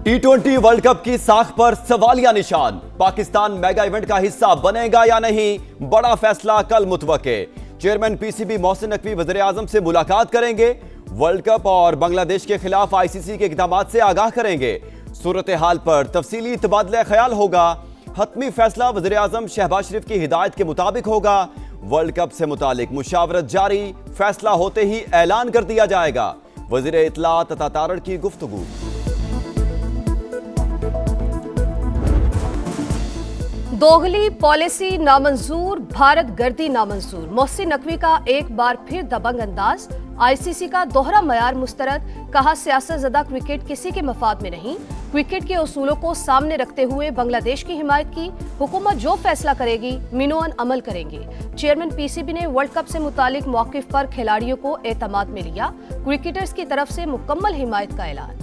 T20 world cup की साख पर सवालिया निशान। पाकिस्तान मेगा इवेंट का हिस्सा बनेगा या नहीं, बड़ा फैसला कल मुतवक्के। चेयरमैन पीसीबी मोहसिन नकवी वज़ीर आज़म से मुलाकात करेंगे। वर्ल्ड कप और बांग्लादेश के खिलाफ आईसीसी के इक़दामात से आगाह करेंगे। सूरत हाल पर तफसीली तबादला ख्याल होगा। हतमी फैसला वज़ीर आज़म शहबाज शरीफ की हिदायत के मुताबिक होगा। वर्ल्ड कप से मुतालिक मुशावरत जारी, फैसला होते ही ऐलान कर दिया जाएगा। वज़ीर इत्तलात अता तारड़ की गुफ्तगू। दोगली पॉलिसी नामंजूर, भारत गर्दी नामंजूर। मोहसिन नकवी का एक बार फिर दबंग अंदाज। आईसीसी का दोहरा मयार मुस्तरद, कहा सियासत ज़दा क्रिकेट किसी के मफाद में नहीं। क्रिकेट के उसूलों को सामने रखते हुए बांग्लादेश की हिमायत की। हुकूमत जो फैसला करेगी मिनोअन अमल करेंगे। चेयरमैन पीसीबी ने वर्ल्ड कप से मुतालिक मौक़िफ़ पर खिलाड़ियों को एतमाद में लिया। क्रिकेटर्स की तरफ से मुकम्मल हिमायत का ऐलान।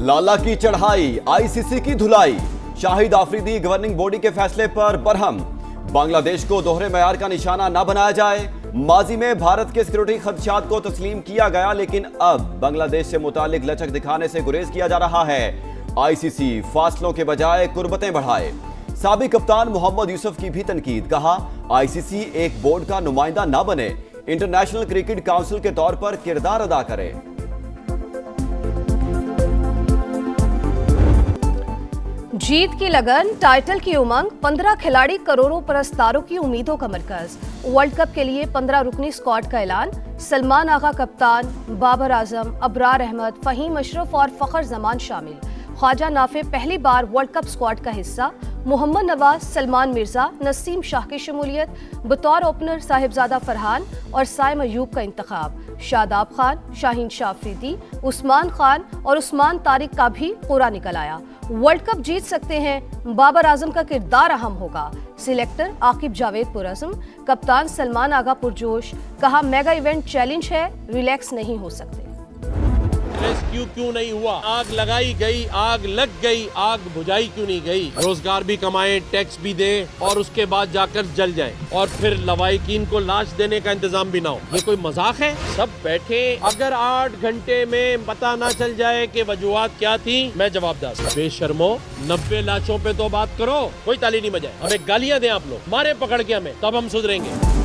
लाला की चढ़ाई, आईसीसी की धुलाई। शाहिद आफरीदी गवर्निंग बॉडी के फैसले पर बरहम। बांग्लादेश को दोहरे मयार का निशाना न बनाया जाए। माजी में भारत के सिक्योरिटी खदशात को तस्लीम किया गया, लेकिन अब बांग्लादेश से मुतालिक लचक दिखाने से गुरेज किया जा रहा है। आईसीसी फासलों के बजाय कुर्बतें बढ़ाए। साबिक कप्तान मोहम्मद यूसुफ की भी तनकीद, कहा आईसीसी एक बोर्ड का नुमाइंदा न बने, इंटरनेशनल क्रिकेट काउंसिल के तौर पर किरदार अदा करे। जीत की लगन, टाइटल की उमंग, 15 खिलाड़ी, करोड़ों परस्तारों की उम्मीदों का मरकज। वर्ल्ड कप के लिए 15 रुकनी स्क्वाड का ऐलान। सलमान आगा कप्तान, बाबर आजम, अबरार अहमद, फहीम अशरफ और फखर जमान शामिल। ख्वाजा नाफे पहली बार वर्ल्ड कप स्क्वाड का हिस्सा। मोहम्मद नवाज, सलमान मिर्जा, नसीम शाह की शमूलियत। बतौर ओपनर साहिबजादा फरहान और साइम अयूब का इंतखाब। शादाब खान, शाहीन शाह अफरीदी, उस्मान खान और उस्मान तारिक का भी पूरा निकल आया। वर्ल्ड कप जीत सकते हैं, बाबर आजम का किरदार अहम होगा। सिलेक्टर आकिब जावेद पुरअज़्म, कप्तान सलमान आगा पुरजोश, कहा मेगा इवेंट चैलेंज है, रिलैक्स नहीं हो सकते। रेस्क्यू क्यों नहीं हुआ? आग लगाई गई, आग लग गई, आग बुझाई क्यों नहीं गई? रोजगार भी कमाएं, टैक्स भी दे और उसके बाद जाकर जल जाए और फिर लवाहिकीन को लाश देने का इंतजाम भी ना हो। ये कोई मजाक है? सब बैठे, अगर 8 घंटे में पता ना चल जाए कि वजूहात क्या थी, मैं जवाबदार। बेशर्मो, 90 लाशों पे तो बात करो, कोई ताली नहीं बजाए। हमें गालियां दें आप लोग, मारे पकड़ के हमें, तब हम सुधरेंगे।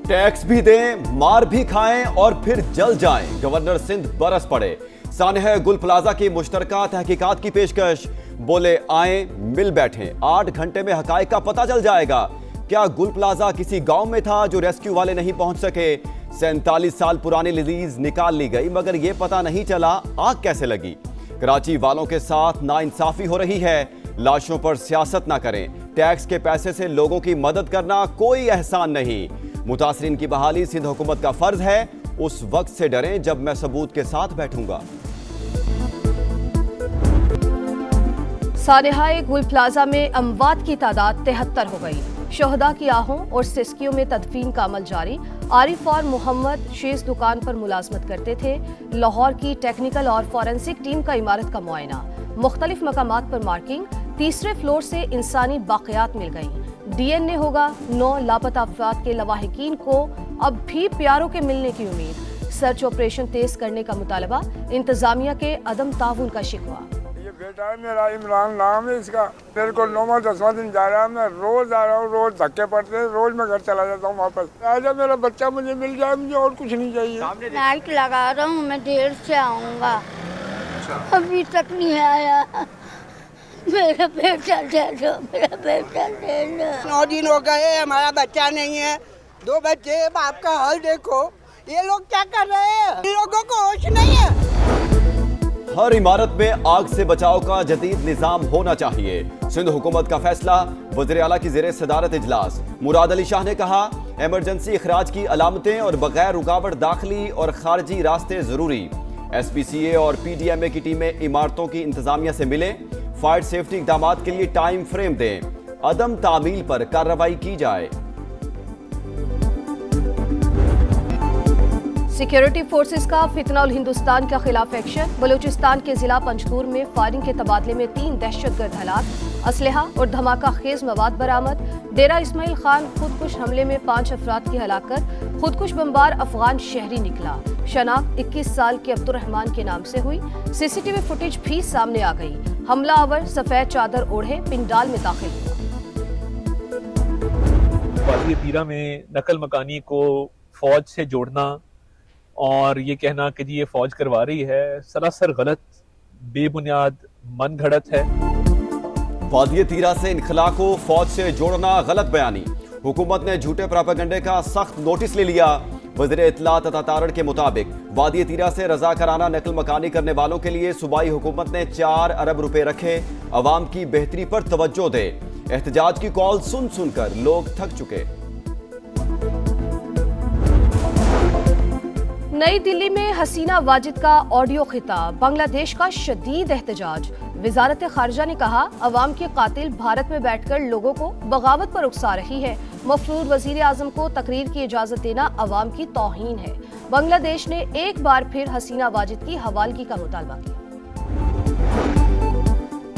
टैक्स भी दें, मार भी खाएं और फिर जल जाएं। गवर्नर सिंध बरस पड़े। सानह गुल प्लाजा की मुश्तरका तहकीकात की पेशकश। बोले आए मिल बैठें, 8 घंटे में हकायक का पता चल जाएगा। क्या गुल प्लाजा किसी गांव में था जो रेस्क्यू वाले नहीं पहुंच सके? 47 साल पुरानी रिलीज निकाल ली गई, मगर यह पता नहीं चला आग कैसे लगी। कराची वालों के साथ नाइंसाफी हो रही है। लाशों पर सियासत ना करें। टैक्स के पैसे से लोगों की मदद करना कोई एहसान नहीं। मुतासरीन की बहाली सिंध हुकूमत का फर्ज है। उस वक्त से डरें जब मैं सबूत के साथ बैठूंगा। सानहाए गुल प्लाजा में अमवात की तादाद 73 हो गई। शहदा की आहों और सिस्कियों में तदफीन का अमल जारी। आरिफ और मोहम्मद शेष दुकान पर मुलाजमत करते थे। लाहौर की टेक्निकल और फॉरेंसिक टीम का इमारत का मुआयना। मुख्तलिफ मकामात पर मार्किंग। तीसरे फ्लोर से इंसानी बाक़ियात मिल गई। डीएनए होगा। 9 लापता अफराद के लवाहिकीन को अब भी प्यारों के मिलने की उम्मीद। सर्च ऑपरेशन तेज करने का मुतालबा। इंतजामिया के अदम ताउन का शिकवा। ये बेटा है मेरा, इमरान नाम है इसका। मेरे को 9वां 10वां दिन जा रहा है। मैं रोज आ रहा हूँ, रोज धक्के पड़ते हैं, रोज मैं घर चला जाता हूँ वापस। आजा मेरा बच्चा मुझे मिल जाए, मुझे और कुछ नहीं चाहिए। नाइट लगा रहा हूँ, मैं देर से आऊँगा। अभी तक नहीं आया। मेरा बेटा दे दो, मेरा बेटा दे दो। 9 दिन हो गए, हमारा बच्चा नहीं है। 2 बच्चे, बाप का हाल देखो। ये लोग क्या कर रहे हैं? इन लोगों को होश नहीं है। हर इमारत में आग से बचाव का जदीद निजाम होना चाहिए। सिंध हुकूमत का फैसला। वज़ीर आला की ज़ेरे सदारत इजलास। मुराद अली शाह ने कहा इमरजेंसी अखराज की अलामतें और बगैर रुकावट दाखिली और खारजी रास्ते जरूरी। SPCA और PDMA की टीमें इमारतों की इंतजामिया से मिले। फायर सेफ्टी इक़दामात के लिए टाइम फ्रेम दें। अदम तामील पर कार्रवाई की जाए। सिक्योरिटी फोर्सेस का फितनाउल हिंदुस्तान के खिलाफ एक्शन। बलूचिस्तान के जिला पंजतूर में फायरिंग के तबादले में 3 दहशतगर्द हलाक। असलहा और धमाका खेज मवाद बरामद। डेरा इस्माइल खान खुदकुश हमले में 5 अफराद की हलाकत। खुदकुश बमबार अफगान शहरी निकला। शनाख्त 21 साल के अब्दुर्रहमान के नाम से हुई। सीसीटीवी फुटेज भी सामने आ गई। हमलावर सफेद चादर ओढ़े पिंडाल में दाखिल हुआ। वादी तीरा में नकल मकानी को फौज से जोड़ना और ये कहना कि जी ये फौज करवा रही है, सरासर गलत, बेबुनियाद, मन घड़त है। वादी तीरा से इनखला को फौज से जोड़ना गलत बयानी। हुकूमत ने झूठे प्रोपेगेंडे का सख्त नोटिस ले लिया। वज़ीर इत्तलात अता तारड़ के मुताबिक वादी तीरा से रज़ाकाराना नकल मकानी करने वालों के लिए सूबाई हुकूमत ने 4 अरब रुपए रखे। अवाम की बेहतरी पर तवज्जो दे। एहतजाज की कॉल सुन सुनकर लोग थक चुके। नई दिल्ली में हसीना वाजिद का ऑडियो खिताब। बांग्लादेश का शदीद एहतजाज। वजारत खारजा ने कहा, अवाम के कातिल भारत में बैठकर लोगों को बगावत पर उकसा रही है। मफरूर वजीर आजम को तकरीर की इजाजत देना अवाम की तौहीन है। बांग्लादेश ने एक बार फिर हसीना वाजिद की हवालगी का मुतालबा किया।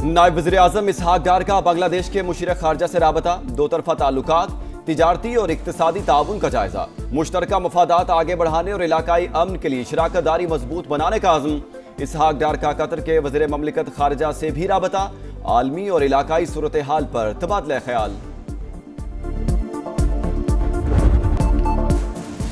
नायब वज़ीर आज़म इसहाक डार का बांग्लादेश के मुशीर खारजा से राबता। दो तरफा ताल्लुकात, तिजारती और इक्तिसादी ताउन का जायजा। मुश्तरका मफादात आगे बढ़ाने और इलाकाई अमन के लिए शराकत दारी मजबूत बनाने का आज़म। इसहाक डार का कतर के वज़ीर ममलिकत खारजा से भी राबता। आलमी और इलाकाई सूरत हाल पर तबादला ख्याल।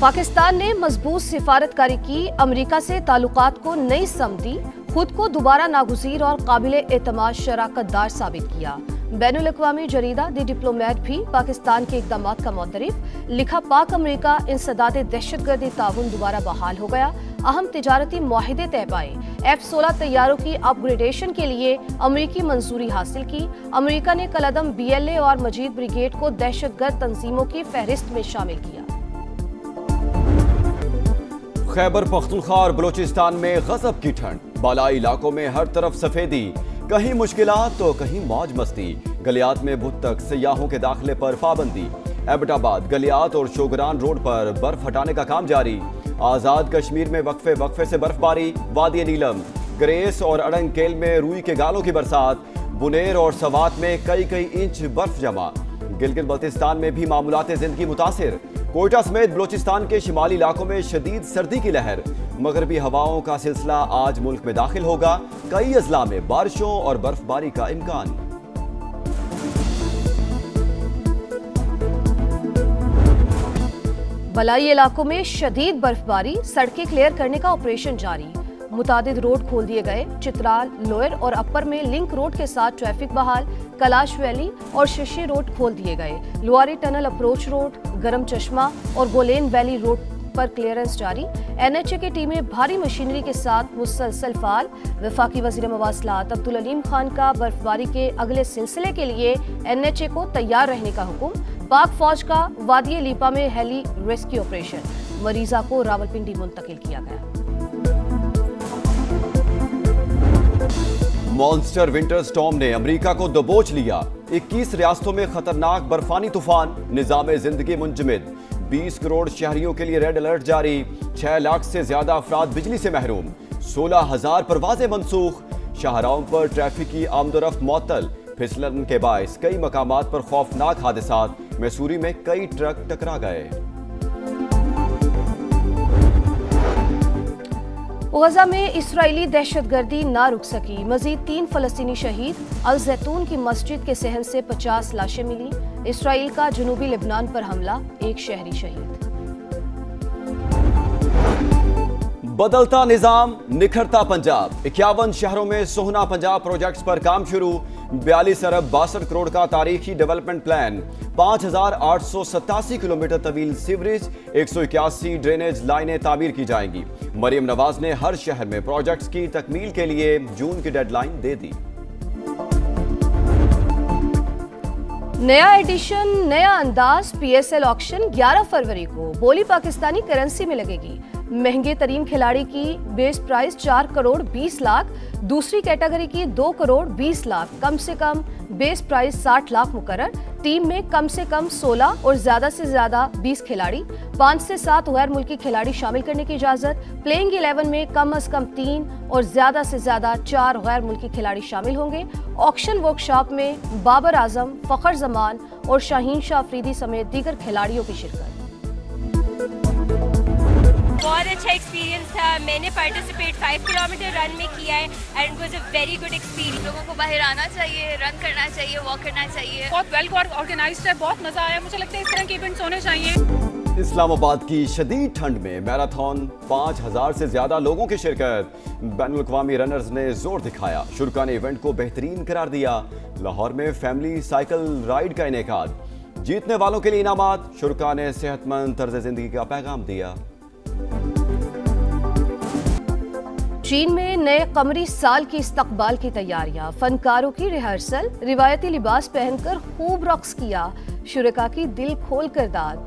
पाकिस्तान ने मजबूत सिफारतकारी की। अमेरिका से ताल्लुकात को नई समती, खुद को दोबारा नागुज़ीर और काबिल एतमाद शराकतदार साबित किया। बैनुल अक़वामी जरीदा द डिप्लोमेट भी पाकिस्तान के इक़दामात का मुतरिफ। लिखा, पाक अमेरिका इंसदाद दहशतगर्दी ताउन दोबारा बहाल हो गया। अहम तिजारती मुआहिदे तय पाए। F-16 तैयारों की अपग्रेडेशन के लिए अमेरिकी मंजूरी हासिल की। अमेरिका ने कलअदम BLA और मजीद ब्रिगेड को दहशतगर्द तंजीमों की फहरिस्त में शामिल किया। खैबर पख्तूनख्वा और बलोचिस्तान में गजब की ठंड। बालाई इलाकों में हर तरफ सफेदी, कहीं मुश्किलात तो कहीं मौज मस्ती। गलियात में बुध तक सयाहों के दाखिले पर पाबंदी। एबटाबाद, गलियात और शोगरान रोड पर बर्फ हटाने का काम जारी। आजाद कश्मीर में वक्फे वक्फे से बर्फबारी। वादी नीलम, ग्रेस और अड़ंगकेल में रूई के गालों की बरसात। बुनेर और सवात में कई इंच बर्फ जमा। गिलगित बल्तिस्तान में भी मामूलात जिंदगी मुतासिर। कोयटा समेत बलोचिस्तान के शिमाली इलाकों में शदीद सर्दी की लहर। मगरबी हवाओं का सिलसिला आज मुल्क में दाखिल होगा। कई अजला में बारिशों और बर्फबारी का इम्कान। बलाई इलाकों में शदीद बर्फबारी। सड़कें क्लियर करने का ऑपरेशन जारी। मुतादिद रोड खोल दिए गए। चित्राल, लोअर और अपर में लिंक रोड के साथ ट्रैफिक बहाल। कैलाश वैली और शशि रोड खोल दिए गए। लुआरी टनल अप्रोच रोड, गरम चश्मा और गोलेन वैली रोड पर क्लियरेंस जारी। NHA की टीमें भारी मशीनरी के साथ मुसलसल फाल। वफाकी वज़ीर मवासलात अब्दुल अलीम खान का बर्फबारी के अगले सिलसिले के लिए NHA को तैयार रहने का हुक्म। पाक फौज का वादी लीपा में हेली रेस्क्यू ऑपरेशन। मरीजा को रावलपिंडी मुंतकिल किया गया। मॉन्स्टर विंटर स्टॉर्म ने अमेरिका को दबोच लिया। 21 रियासतों में खतरनाक बर्फानी तूफान। निजाम जिंदगी मुंजमद। 20 करोड़ शहरियों के लिए रेड अलर्ट जारी। 6 लाख से ज्यादा अफराद बिजली से महरूम। 16,000 परवाजें मनसूख। शाहराहों पर ट्रैफिक की आमदोरफ्त मुअत्तल। फिसलन के बायस कई मकामात पर खौफनाक हादसात। मैसूरी में कई ट्रक टकरा गए। गजा में इस्राएली दहशतगर्दी ना रुक सकी। मजीद 3 फलस्तीनी शहीद। अल जैतून की मस्जिद के सहन से 50 लाशें मिली। इसराइल का जनूबी लेबनान पर हमला, 1 शहरी शहीद। बदलता निजाम, निखरता पंजाब। 51 शहरों में सोहना पंजाब प्रोजेक्ट्स पर काम शुरू। 42 अरब 62 करोड़ का तारीखी डेवलपमेंट प्लान। 5,887 किलोमीटर तवील सीवरेज, 181 ड्रेनेज लाइनें तामीर की जाएंगी। मरियम नवाज ने हर शहर में प्रोजेक्ट्स की तकमील के लिए जून की डेडलाइन दे दी। नया एडिशन, नया अंदाज। PSL ऑक्शन 11 फरवरी को। बोली पाकिस्तानी करेंसी में लगेगी। महंगे तरीन खिलाड़ी की बेस प्राइस 4 करोड़ 20 लाख, दूसरी कैटेगरी की 2 करोड़ 20 लाख, कम से कम बेस प्राइस 60 लाख मुकर्रर। टीम में कम से कम 16 और ज्यादा से ज्यादा 20 खिलाड़ी, 5 से 7 गैर मुल्की खिलाड़ी शामिल करने की इजाजत। प्लेइंग 11 में कम अज कम 3 और ज्यादा से ज्यादा 4 गैर मुल्की खिलाड़ी शामिल होंगे। ऑक्शन वर्कशॉप में बाबर आजम, फखर जमान और शाहीन शाह अफरीदी समेत दीगर खिलाड़ियों की शिरकत। बहुत अच्छा एक्सपीरियंस था। मैंने पार्टिसिपेट 5 किलोमीटर रन में किया है and it was a very good experience. लोगों को बाहर आना चाहिए, रन करना चाहिए, वॉक करना चाहिए। बहुत वेल ऑर्गेनाइज्ड है, बहुत मजा आया। मुझे लगता है इस तरह के इवेंट्स होने चाहिए। इस्लामाबाद की शदीद ठंड में मैराथन, 5000 से ज्यादा लोगों की शिरकत। बैनुल-अक़वामी रनर्स ने जोर दिखाया, शुरका ने इवेंट को बेहतरीन करार दिया। लाहौर में फैमिली साइकिल राइड का इनेकाद, जीतने वालों के लिए इनामात। शुरका ने सेहतमंद तर्ज जिंदगी का पैगाम दिया। चीन में नए कमरी साल की इस्तकबाल की तैयारियां, फनकारों की रिहर्सल, रिवायती लिबास पहनकर खूब रक्स किया, शुरका की दिल खोल कर दाद।